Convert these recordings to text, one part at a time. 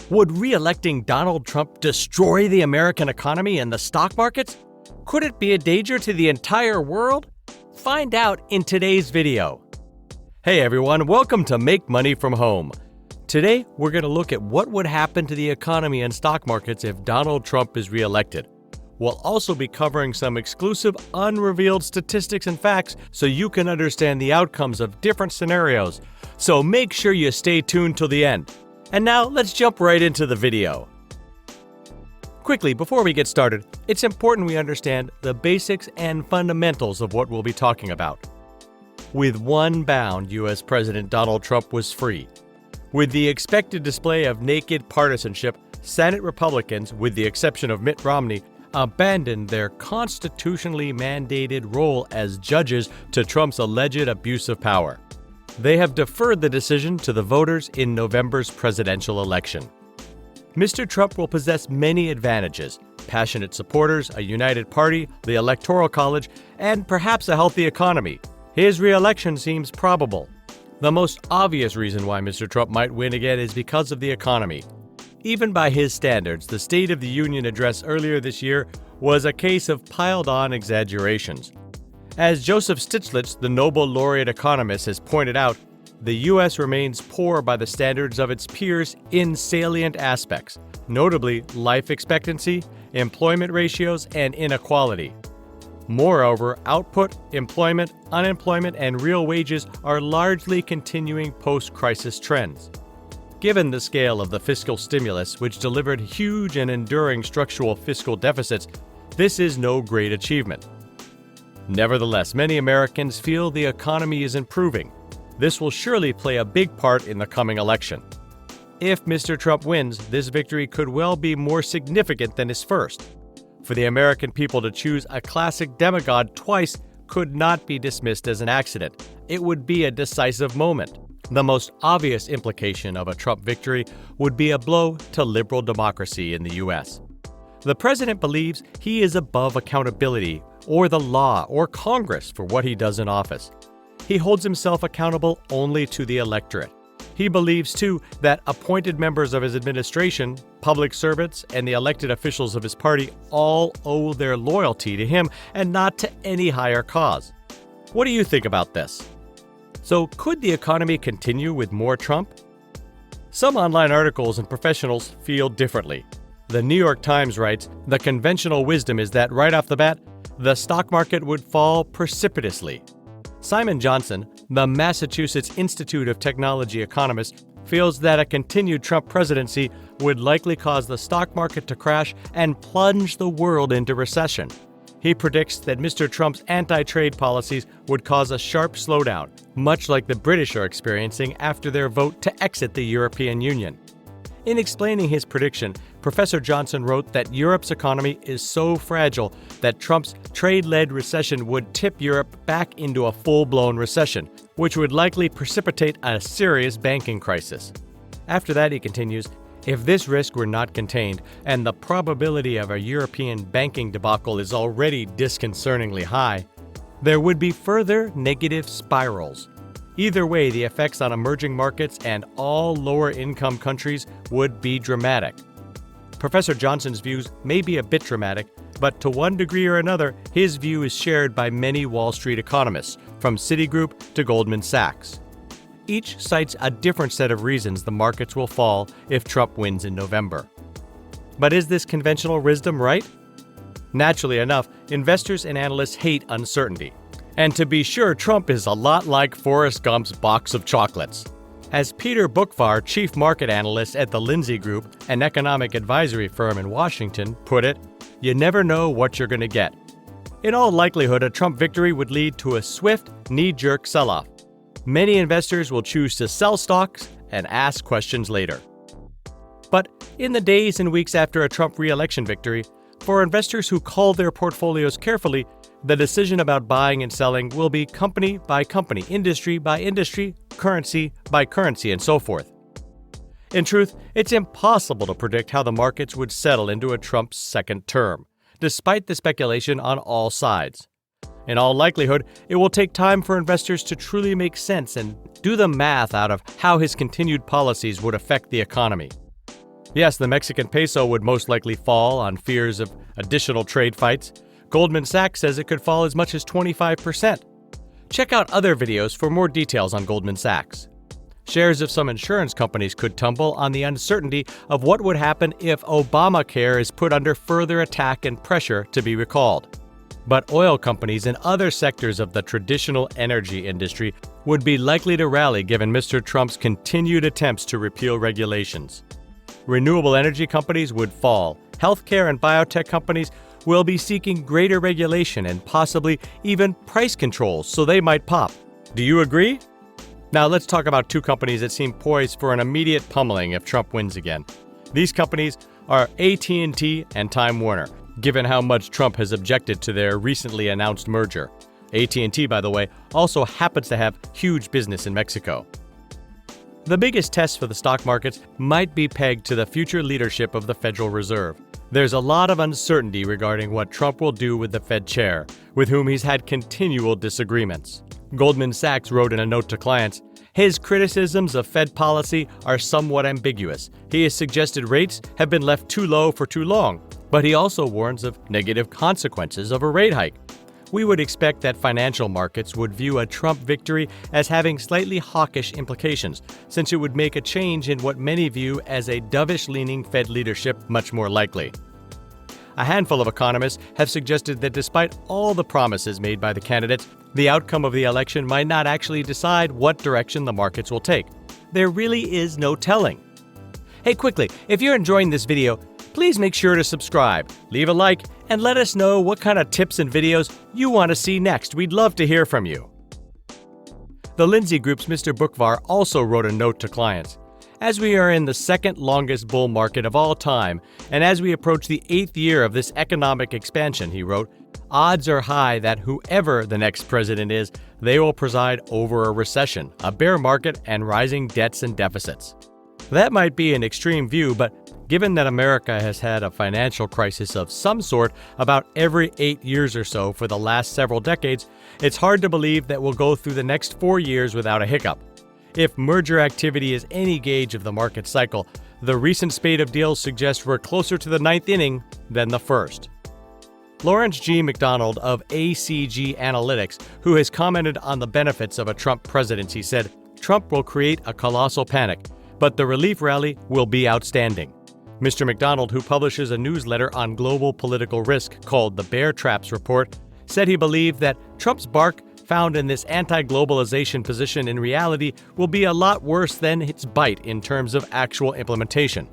Would re-electing Donald Trump destroy the American economy and the stock markets? Could it be a danger to the entire world? Find out in today's video. Hey everyone, welcome to Make Money From Home. Today, we're going to look at what would happen to the economy and stock markets if Donald Trump is re-elected. We'll also be covering some exclusive, unrevealed statistics and facts so you can understand the outcomes of different scenarios. So make sure you stay tuned till the end. And now, let's jump right into the video. Quickly, before we get started, it's important we understand the basics and fundamentals of what we'll be talking about. With one bound, U.S. President Donald Trump was free. With the expected display of naked partisanship, Senate Republicans, with the exception of Mitt Romney, abandoned their constitutionally mandated role as judges to Trump's alleged abuse of power. They have deferred the decision to the voters in November's presidential election. Mr. Trump will possess many advantages: passionate supporters, a united party, the Electoral College, and perhaps a healthy economy. His re-election seems probable. The most obvious reason why Mr. Trump might win again is because of the economy. Even by his standards, the State of the Union address earlier this year was a case of piled-on exaggerations. As Joseph Stiglitz, the Nobel laureate economist, has pointed out, the U.S. remains poor by the standards of its peers in salient aspects, notably life expectancy, employment ratios, and inequality. Moreover, output, employment, unemployment, and real wages are largely continuing post-crisis trends. Given the scale of the fiscal stimulus, which delivered huge and enduring structural fiscal deficits, this is no great achievement. Nevertheless, many Americans feel the economy is improving. This will surely play a big part in the coming election. If Mr. Trump wins, this victory could well be more significant than his first. For the American people to choose a classic demagogue twice could not be dismissed as an accident. It would be a decisive moment. The most obvious implication of a Trump victory would be a blow to liberal democracy in the U.S. The president believes he is above accountability or the law or Congress for what he does in office. He holds himself accountable only to the electorate. He believes, too, that appointed members of his administration, public servants, and the elected officials of his party all owe their loyalty to him and not to any higher cause. What do you think about this? So, could the economy continue with more Trump? Some online articles and professionals feel differently. The New York Times writes, "The conventional wisdom is that right off the bat, the stock market would fall precipitously." Simon Johnson, the Massachusetts Institute of Technology economist, feels that a continued Trump presidency would likely cause the stock market to crash and plunge the world into recession. He predicts that Mr. Trump's anti-trade policies would cause a sharp slowdown, much like the British are experiencing after their vote to exit the European Union. In explaining his prediction, Professor Johnson wrote that Europe's economy is so fragile that Trump's trade-led recession would tip Europe back into a full-blown recession, which would likely precipitate a serious banking crisis. After that, he continues, if this risk were not contained, and the probability of a European banking debacle is already disconcertingly high, there would be further negative spirals. Either way, the effects on emerging markets and all lower-income countries would be dramatic. Professor Johnson's views may be a bit dramatic, but to one degree or another, his view is shared by many Wall Street economists, from Citigroup to Goldman Sachs. Each cites a different set of reasons the markets will fall if Trump wins in November. But is this conventional wisdom right? Naturally enough, investors and analysts hate uncertainty. And to be sure, Trump is a lot like Forrest Gump's box of chocolates. As Peter Bookvar, chief market analyst at the Lindsay Group, an economic advisory firm in Washington, put it, you never know what you're going to get. In all likelihood, a Trump victory would lead to a swift, knee-jerk sell-off. Many investors will choose to sell stocks and ask questions later. But in the days and weeks after a Trump re-election victory, for investors who cull their portfolios carefully, the decision about buying and selling will be company by company, industry by industry, currency by currency, and so forth. In truth, it's impossible to predict how the markets would settle into a Trump's second term, despite the speculation on all sides. In all likelihood, it will take time for investors to truly make sense and do the math out of how his continued policies would affect the economy. Yes, the Mexican peso would most likely fall on fears of additional trade fights. Goldman Sachs says it could fall as much as 25%. Check out other videos for more details on Goldman Sachs. Shares of some insurance companies could tumble on the uncertainty of what would happen if Obamacare is put under further attack and pressure to be recalled. But oil companies and other sectors of the traditional energy industry would be likely to rally given Mr. Trump's continued attempts to repeal regulations. Renewable energy companies would fall. Healthcare and biotech companies will be seeking greater regulation and possibly even price controls, so they might pop. Do you agree? Now let's talk about two companies that seem poised for an immediate pummeling if Trump wins again. These companies are AT&T and Time Warner, given how much Trump has objected to their recently announced merger. AT&T, by the way, also happens to have huge business in Mexico. The biggest test for the stock markets might be pegged to the future leadership of the Federal Reserve. There's a lot of uncertainty regarding what Trump will do with the Fed chair, with whom he's had continual disagreements. Goldman Sachs wrote in a note to clients, his criticisms of Fed policy are somewhat ambiguous. He has suggested rates have been left too low for too long, but he also warns of negative consequences of a rate hike. We would expect that financial markets would view a Trump victory as having slightly hawkish implications, since it would make a change in what many view as a dovish-leaning Fed leadership much more likely. A handful of economists have suggested that despite all the promises made by the candidates, the outcome of the election might not actually decide what direction the markets will take. There really is no telling. Hey, quickly, if you're enjoying this video, please make sure to subscribe, leave a like, and let us know what kind of tips and videos you want to see next. We'd love to hear from you. The Lindsay Group's Mr. Bookvar also wrote a note to clients. As we are in the second longest bull market of all time, and as we approach the 8th year of this economic expansion, he wrote, odds are high that whoever the next president is, they will preside over a recession, a bear market, and rising debts and deficits. That might be an extreme view, but given that America has had a financial crisis of some sort about every 8 years or so for the last several decades, it's hard to believe that we'll go through the next 4 years without a hiccup. If merger activity is any gauge of the market cycle, the recent spate of deals suggests we're closer to the 9th inning than the first. Lawrence G. McDonald of ACG Analytics, who has commented on the benefits of a Trump presidency, said, Trump will create a colossal panic, but the relief rally will be outstanding. Mr. McDonald, who publishes a newsletter on global political risk called the Bear Traps Report, said he believed that Trump's bark found in this anti-globalization position in reality will be a lot worse than its bite in terms of actual implementation.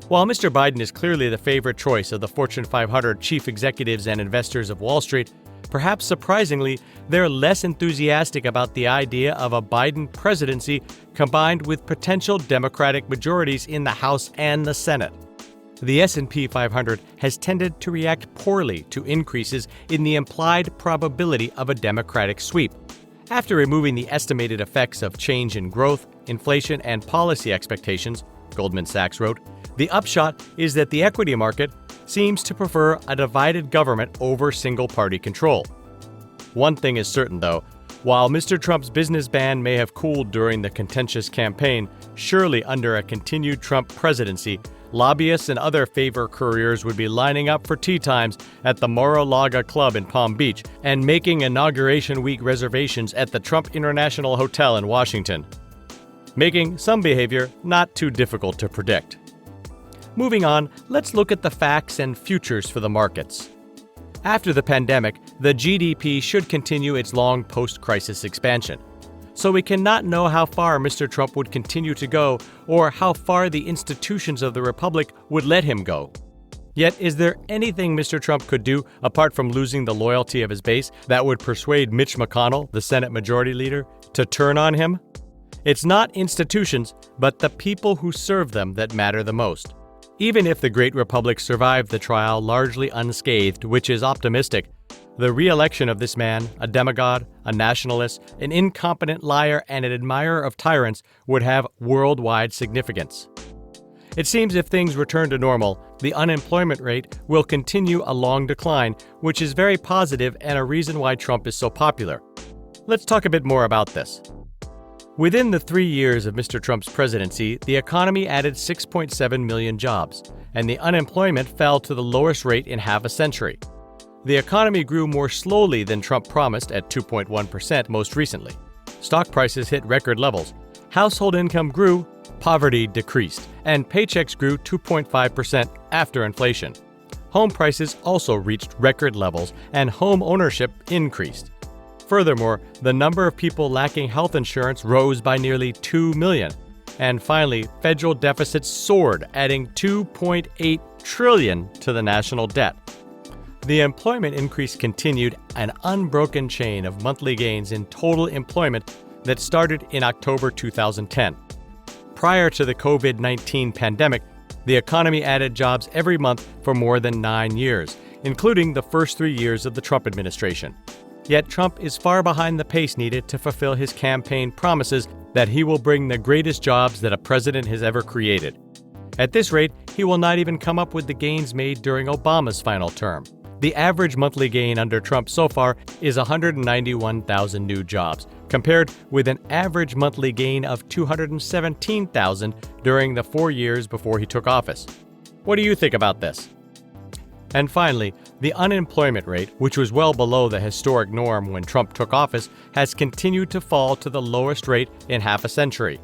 While Mr. Biden is clearly the favorite choice of the Fortune 500 chief executives and investors of Wall Street, perhaps surprisingly, they're less enthusiastic about the idea of a Biden presidency combined with potential Democratic majorities in the House and the Senate. The S&P 500 has tended to react poorly to increases in the implied probability of a Democratic sweep. After removing the estimated effects of change in growth, inflation, and policy expectations, Goldman Sachs wrote, the upshot is that the equity market seems to prefer a divided government over single-party control. One thing is certain, though. While Mr. Trump's business ban may have cooled during the contentious campaign, surely under a continued Trump presidency, lobbyists and other favor couriers would be lining up for tea times at the Mar-a-Lago Club in Palm Beach and making Inauguration Week reservations at the Trump International Hotel in Washington, making some behavior not too difficult to predict. Moving on, let's look at the facts and futures for the markets. After the pandemic, the GDP should continue its long post-crisis expansion. So we cannot know how far Mr. Trump would continue to go or how far the institutions of the Republic would let him go. Yet, is there anything Mr. Trump could do, apart from losing the loyalty of his base, that would persuade Mitch McConnell, the Senate Majority Leader, to turn on him? It's not institutions, but the people who serve them that matter the most. Even if the Great Republic survived the trial largely unscathed, which is optimistic, the re-election of this man, a demagogue, a nationalist, an incompetent liar, and an admirer of tyrants, would have worldwide significance. It seems if things return to normal, the unemployment rate will continue a long decline, which is very positive and a reason why Trump is so popular. Let's talk a bit more about this. Within the 3 years of Mr. Trump's presidency, the economy added 6.7 million jobs, and the unemployment fell to the lowest rate in half a century. The economy grew more slowly than Trump promised at 2.1% most recently. Stock prices hit record levels. Household income grew, poverty decreased, and paychecks grew 2.5% after inflation. Home prices also reached record levels, and home ownership increased. Furthermore, the number of people lacking health insurance rose by nearly 2 million. And finally, federal deficits soared, adding $2.8 trillion to the national debt. The employment increase continued an unbroken chain of monthly gains in total employment that started in October 2010. Prior to the COVID-19 pandemic, the economy added jobs every month for more than 9 years, including the first 3 years of the Trump administration. Yet Trump is far behind the pace needed to fulfill his campaign promises that he will bring the greatest jobs that a president has ever created. At this rate, he will not even come up with the gains made during Obama's final term. The average monthly gain under Trump so far is 191,000 new jobs, compared with an average monthly gain of 217,000 during the 4 years before he took office. What do you think about this? And finally, the unemployment rate, which was well below the historic norm when Trump took office, has continued to fall to the lowest rate in half a century.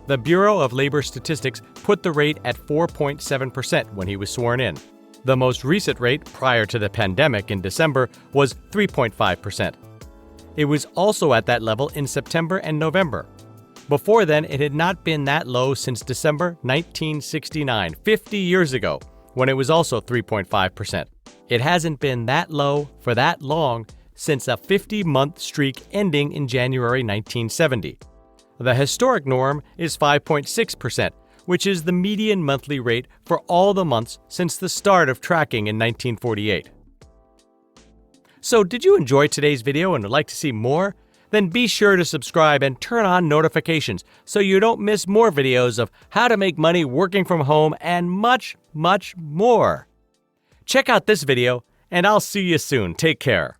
The Bureau of Labor Statistics put the rate at 4.7% when he was sworn in. The most recent rate prior to the pandemic in December was 3.5%. It was also at that level in September and November. Before then, it had not been that low since December 1969, 50 years ago, when it was also 3.5%. It hasn't been that low for that long since a 50-month streak ending in January 1970. The historic norm is 5.6%, which is the median monthly rate for all the months since the start of tracking in 1948. So, did you enjoy today's video and would like to see more? Then be sure to subscribe and turn on notifications so you don't miss more videos of how to make money working from home and much, much more. Check out this video, and I'll see you soon. Take care.